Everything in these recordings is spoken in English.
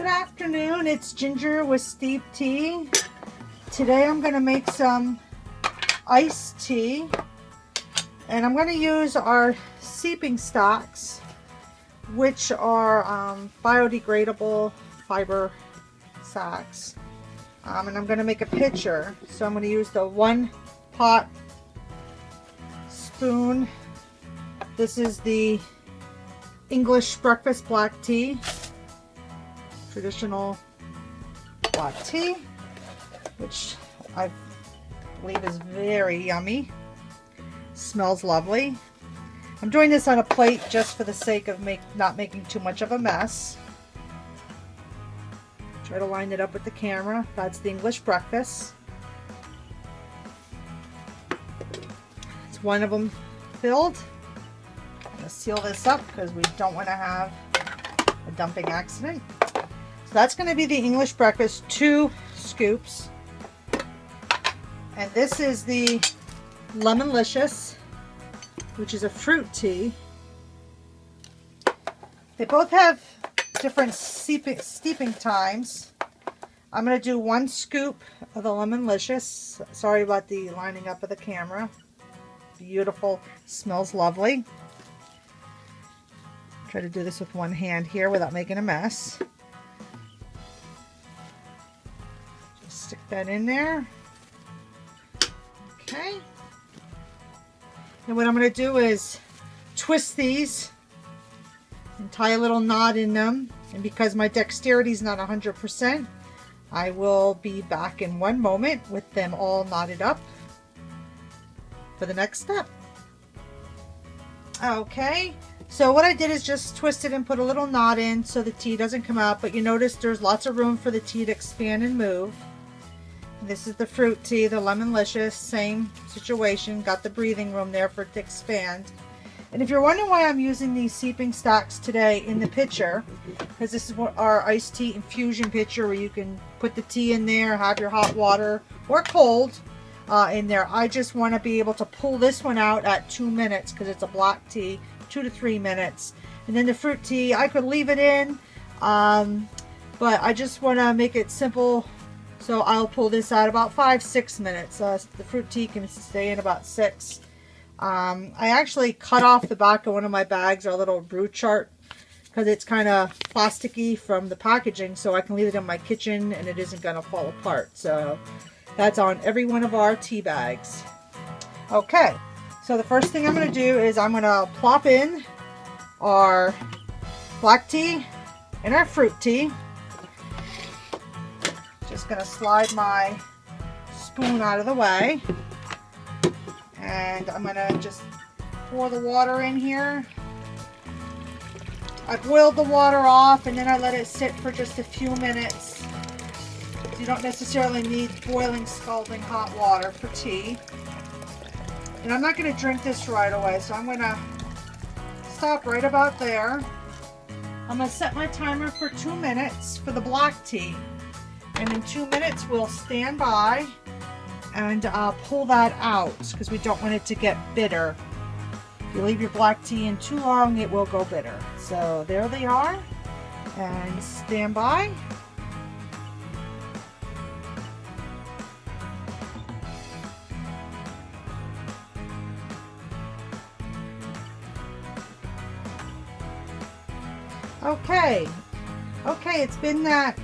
Good afternoon, it's Ginger with Steep Tea. Today I'm going to make some iced tea, and I'm going to use our seeping stocks, which are biodegradable fiber sacks. And I'm going to make a pitcher, so I'm going to use the 1 pot spoon. This is the English breakfast black tea, traditional black tea, which I believe is very yummy. Smells lovely. I'm doing this on a plate just for the sake of not making too much of a mess. Try to line it up with the camera. That's the English breakfast. It's one of them filled. I'm going to seal this up because we don't want to have a dumping accident. So that's going to be the English breakfast, 2 scoops. And this is the Lemolicious, which is a fruit tea. They both have different steeping times. I'm going to do 1 scoop of the Lemolicious. Sorry about the lining up of the camera. Beautiful, smells lovely. Try to do this with one hand here without making a mess. Just stick that in there. Okay. And what I'm going to do is twist these and tie a little knot in them. And because my dexterity is not 100%, I will be back in 1 moment with them all knotted up for the next step. Okay, so what I did is just twist it and put a little knot in so the tea doesn't come out, but you notice there's lots of room for the tea to expand and move. And this is the fruit tea, the Lemolicious, same situation, got the breathing room there for it to expand. And if you're wondering why I'm using these seeping stocks today in the pitcher, because this is our iced tea infusion pitcher where you can put the tea in there, have your hot water or cold in there. I just want to be able to pull this one out at 2 minutes because it's a black tea, 2 to 3 minutes. And then the fruit tea, I could leave it in, but I just want to make it simple. So I'll pull this out about 5-6 minutes. The fruit tea can stay in about 6. I actually cut off the back of one of my bags, our little brew chart, because it's kind of plasticky from the packaging, so I can leave it in my kitchen and it isn't going to fall apart. So that's on every one of our tea bags. Okay, so the first thing I'm going to do is I'm going to plop in our black tea and our fruit tea. Just going to slide my spoon out of the way. And I'm going to just pour the water in here. I boiled the water off and then I let it sit for just a few minutes. So you don't necessarily need boiling, scalding hot water for tea. And I'm not going to drink this right away, so I'm going to stop right about there. I'm going to set my timer for 2 minutes for the black tea. And in 2 minutes we'll stand by and pull that out because we don't want it to get bitter. If you leave your black tea in too long, it will go bitter. So there they are, and stand by. Okay, it's been that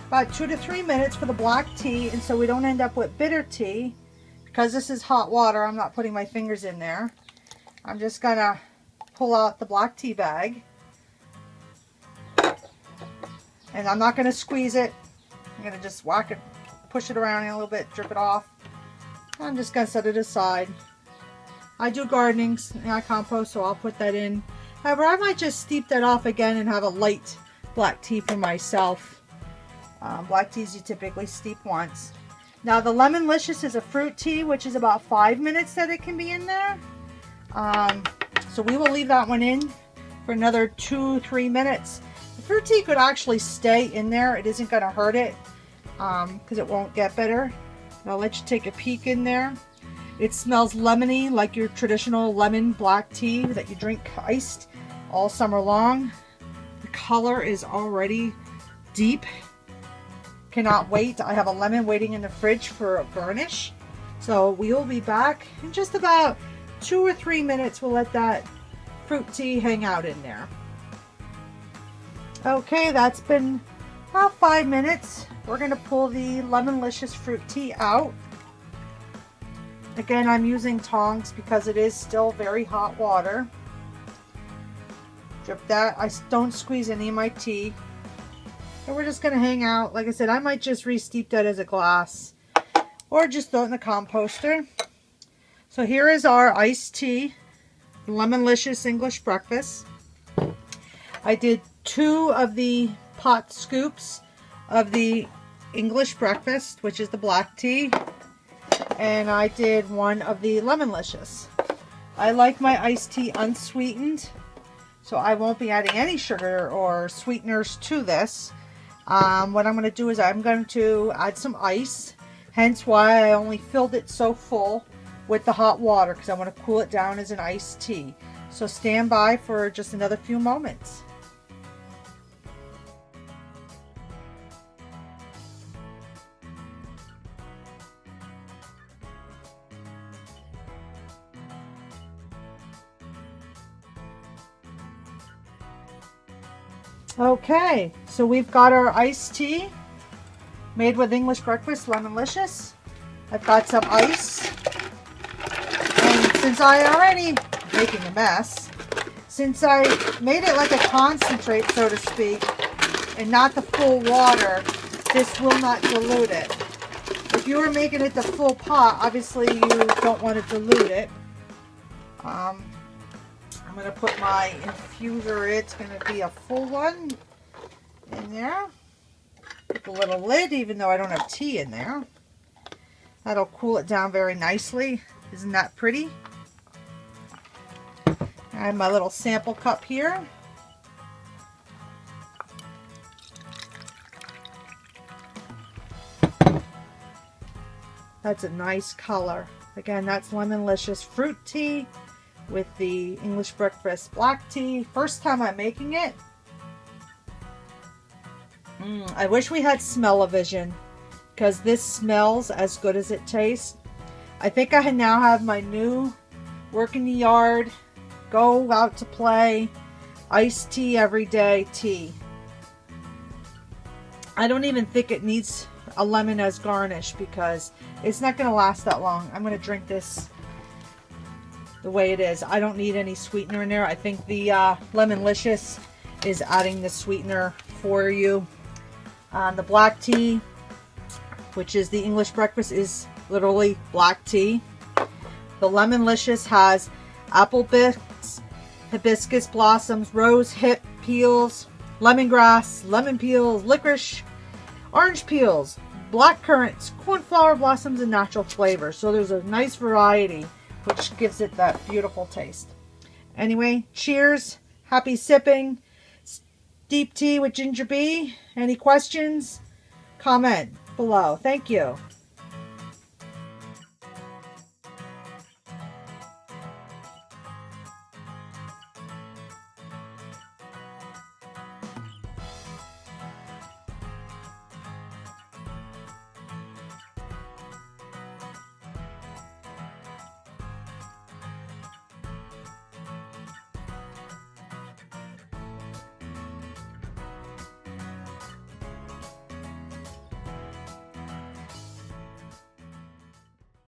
about 2 to 3 minutes for the black tea, and so we don't end up with bitter tea. Because this is hot water, I'm not putting my fingers in there. I'm just gonna pull out the black tea bag, and I'm not gonna squeeze it. I'm gonna just whack it, push it around a little bit, drip it off. I'm just gonna set it aside. I do gardening, I compost, so I'll put that in. However, I might just steep that off again and have a light black tea for myself. Black teas you typically steep once. Now the Lemolicious is a fruit tea, which is about 5 minutes that it can be in there. So we will leave that one in for another 2-3 minutes. The fruit tea could actually stay in there. It isn't going to hurt it because it won't get bitter. I'll let you take a peek in there. It smells lemony, like your traditional lemon black tea that you drink iced all summer long. The color is already deep. Cannot wait. I have a lemon waiting in the fridge for a garnish. So we will be back in just about 2 or 3 minutes. We'll let that fruit tea hang out in there. Okay, that's been about 5 minutes. We're going to pull the Lemolicious fruit tea out. Again, I'm using tongs because it is still very hot water. Drip that. I don't squeeze any of my tea. And we're just going to hang out. Like I said, I might just re-steep that as a glass or just throw it in the composter. So here is our iced tea, Lemolicious English breakfast. I did 2 of the pot scoops of the English breakfast, which is the black tea, and I did 1 of the Lemolicious. I like my iced tea unsweetened, so I won't be adding any sugar or sweeteners to this. What I'm going to do is I'm going to add some ice, hence why I only filled it so full with the hot water, because I want to cool it down as an iced tea. So stand by for just another few moments. Okay, so we've got our iced tea made with English breakfast, Lemolicious. I've got some ice, and since I already making a mess, since I made it like a concentrate, so to speak, and not the full water, this will not dilute it. If you were making it the full pot, obviously you don't want to dilute it. I'm going to put my infuser, it's going to be a full one in there. With a little lid, even though I don't have tea in there. That'll cool it down very nicely. Isn't that pretty? I have my little sample cup here. That's a nice color. Again, that's Lemolicious fruit tea with the English breakfast black tea. First time I'm making it. I wish we had smell-o-vision, because this smells as good as it tastes. I think I now have my new work in the yard, go out to play, iced tea every day tea. I don't even think it needs a lemon as garnish because it's not going to last that long. I'm going to drink this the way it is. I don't need any sweetener in there. I think the Lemolicious is adding the sweetener for you. The black tea, which is the English breakfast, is literally black tea. The Lemolicious has apple bits, hibiscus blossoms, rose hip peels, lemongrass, lemon peels, licorice, orange peels, black currants, cornflower blossoms, and natural flavors. So there's a nice variety, which gives it that beautiful taste. Anyway, cheers, happy sipping. Deep tea with ginger bee. Any questions? Comment below. Thank you.